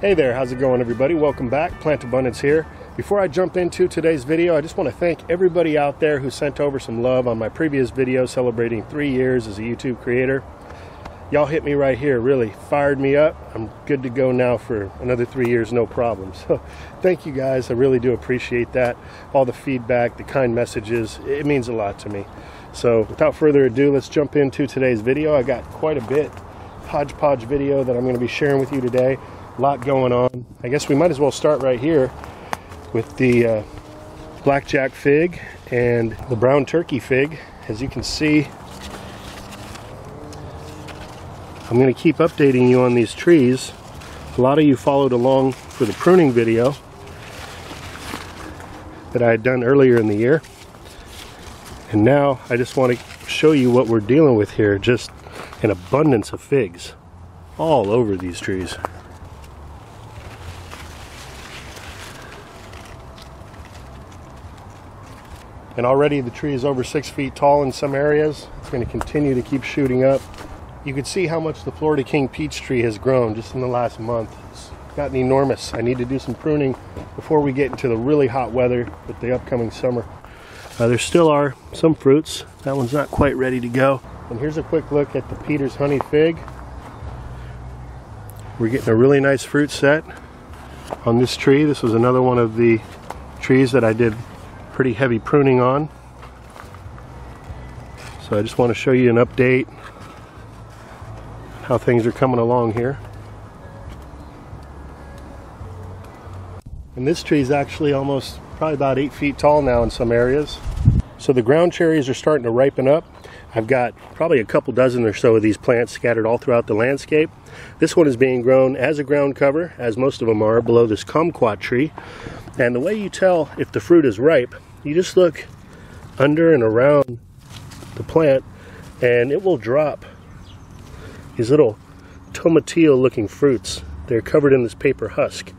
Hey there, how's it going everybody? Welcome back, Plant Abundance here. Before I jump into today's video, I just want to thank everybody out there who sent over some love on my previous video celebrating 3 years as a YouTube creator. Y'all hit me right here, really fired me up. I'm good to go now for another 3 years, no problem. So thank you guys, I really do appreciate that. All the feedback, the kind messages, it means a lot to me. So without further ado, let's jump into today's video. I got quite a bit hodgepodge video that I'm going to be sharing with you today. A lot going on. I guess we might as well start right here with the Blackjack fig and the brown turkey fig. As you can see, I'm going to keep updating you on these trees. A lot of you followed along for the pruning video that I had done earlier in the year. And now I just want to show you what we're dealing with here. Just an abundance of figs all over these trees. And already the tree is over 6 feet tall in some areas. It's going to continue to keep shooting up. You can see how much the Florida King peach tree has grown just in the last month. It's gotten enormous. I need to do some pruning before we get into the really hot weather with the upcoming summer. There still are some fruits. That one's not quite ready to go. And here's a quick look at the Peter's honey fig. We're getting a really nice fruit set on this tree. This was another one of the trees that I did pretty heavy pruning on. So I just want to show you an update how things are coming along here. And this tree is actually almost probably about 8 feet tall now in some areas. So the ground cherries are starting to ripen up. I've got probably a couple dozen or so of these plants scattered all throughout the landscape. This one is being grown as a ground cover, as most of them are, below this kumquat tree. And the way you tell if the fruit is ripe, you just look under and around the plant and it will drop these little tomatillo looking fruits. They're covered in this paper husk.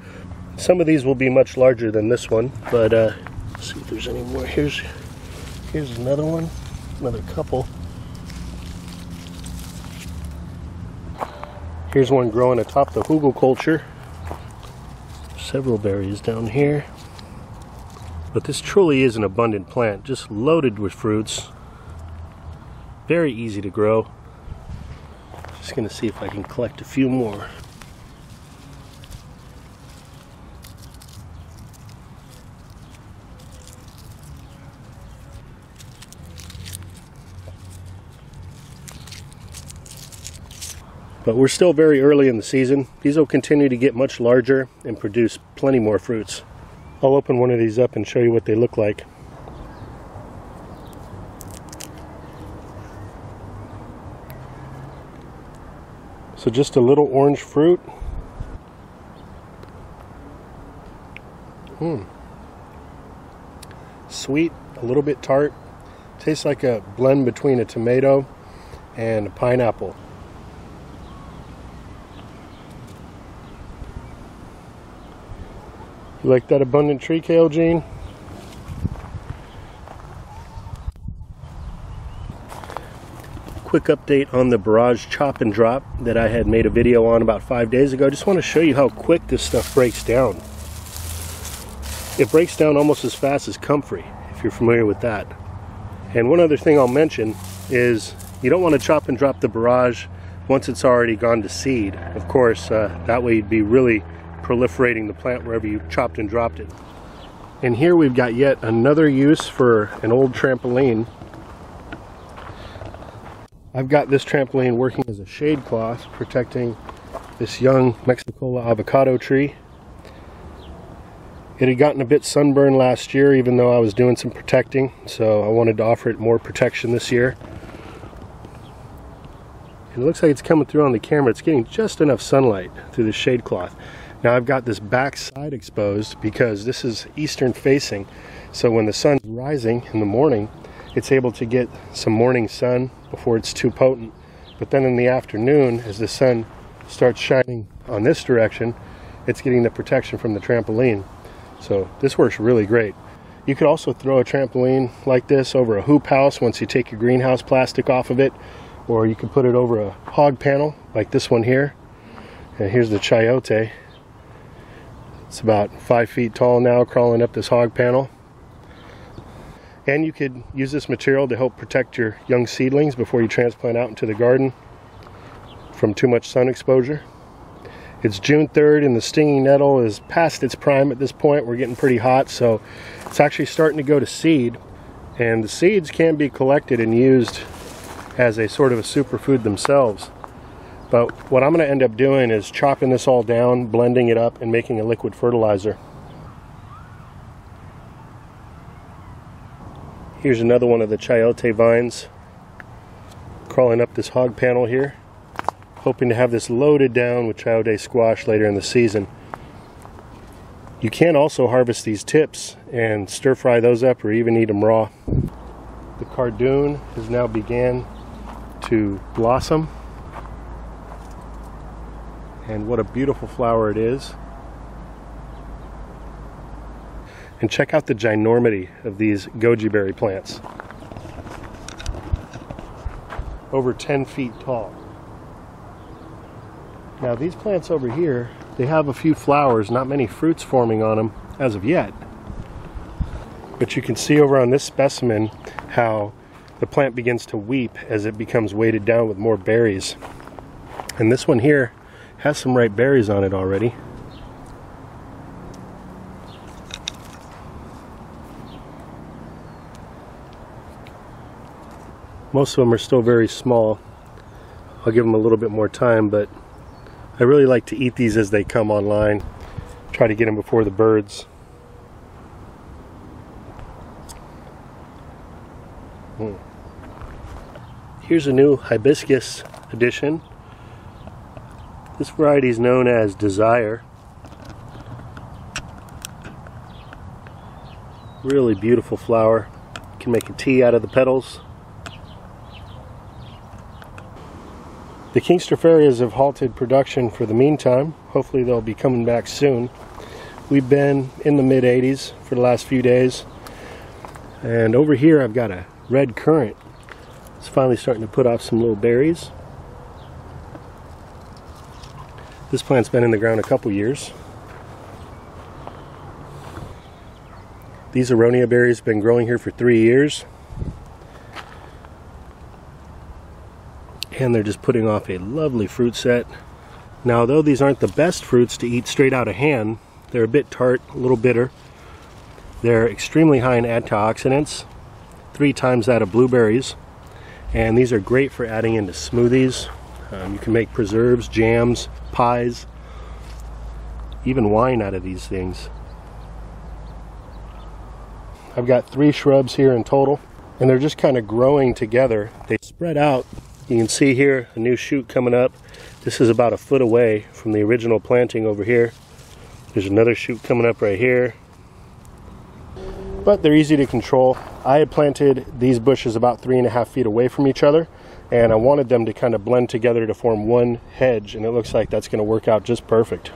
Some of these will be much larger than this one, but let's see if there's any more. Here's another one, another couple. Here's one growing atop the hugel culture. Several berries down here. But this truly is an abundant plant, just loaded with fruits. Very easy to grow. Just gonna see if I can collect a few more. But we're still very early in the season. These will continue to get much larger and produce plenty more fruits. I'll open one of these up and show you what they look like. So just a little orange fruit. Sweet, a little bit tart. Tastes like a blend between a tomato and a pineapple. You like that abundant tree kale, Gene? Quick update on the barrage chop and drop that I had made a video on about 5 days ago. I just want to show you how quick this stuff breaks down. It breaks down almost as fast as comfrey, if you're familiar with that. And one other thing I'll mention is you don't want to chop and drop the barrage once it's already gone to seed. Of course, that way you'd be really proliferating the plant wherever you chopped and dropped it. And here we've got yet another use for an old trampoline. I've got this trampoline working as a shade cloth, protecting this young Mexicola avocado tree. It had gotten a bit sunburned last year, even though I was doing some protecting, so I wanted to offer it more protection this year. And it looks like it's coming through on the camera. It's getting just enough sunlight through the shade cloth. Now I've got this back side exposed because this is eastern facing, so when the sun's rising in the morning, it's able to get some morning sun before it's too potent. But then in the afternoon, as the sun starts shining on this direction, it's getting the protection from the trampoline. So this works really great. You could also throw a trampoline like this over a hoop house once you take your greenhouse plastic off of it, or you could put it over a hog panel like this one here. And here's the chayote. It's about 5 feet tall now, crawling up this hog panel. And you could use this material to help protect your young seedlings before you transplant out into the garden from too much sun exposure. It's June 3rd and the stinging nettle is past its prime at this point. We're getting pretty hot, so it's actually starting to go to seed. And the seeds can be collected and used as a sort of a superfood themselves. But what I'm going to end up doing is chopping this all down, blending it up, and making a liquid fertilizer. Here's another one of the Chayote vines crawling up this hog panel here. Hoping to have this loaded down with Chayote squash later in the season. You can also harvest these tips and stir fry those up or even eat them raw. The cardoon has now began to blossom. And what a beautiful flower it is. And check out the ginormity of these goji berry plants. Over 10 feet tall. Now these plants over here, they have a few flowers, not many fruits forming on them as of yet. But you can see over on this specimen how the plant begins to weep as it becomes weighted down with more berries. And this one here has some ripe berries on it already. Most of them are still very small. I'll give them a little bit more time, but I really like to eat these as they come online. Try to get them before the birds. Here's a new hibiscus edition. This variety is known as Desire. Really beautiful flower. You can make a tea out of the petals. The Kingstrophaerias have halted production for the meantime. Hopefully they'll be coming back soon. We've been in the mid-80s for the last few days. And over here I've got a red currant. It's finally starting to put off some little berries. This plant's been in the ground a couple years. These Aronia berries have been growing here for 3 years. And they're just putting off a lovely fruit set. Now, though these aren't the best fruits to eat straight out of hand, they're a bit tart, a little bitter. They're extremely high in antioxidants, 3 times that of blueberries. And these are great for adding into smoothies. You can make preserves, jams, pies, even wine out of these things. I've got 3 shrubs here in total, and they're just kind of growing together. They spread out. You can see here a new shoot coming up. This is about a foot away from the original planting over here. There's another shoot coming up right here. But they're easy to control. I had planted these bushes about 3.5 feet away from each other, and I wanted them to kind of blend together to form one hedge, and it looks like that's going to work out just perfect.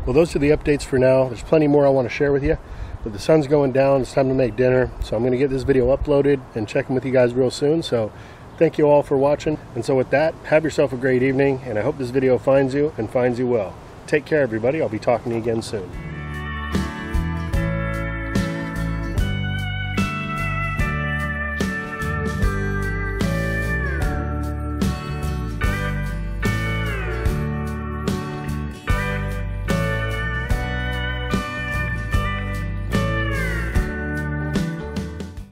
Well, those are the updates for now. There's plenty more I want to share with you, but the sun's going down. It's time to make dinner, so I'm going to get this video uploaded and check in with you guys real soon. So thank you all for watching, and so with that, have yourself a great evening, and I hope this video finds you and finds you well. Take care, everybody. I'll be talking to you again soon.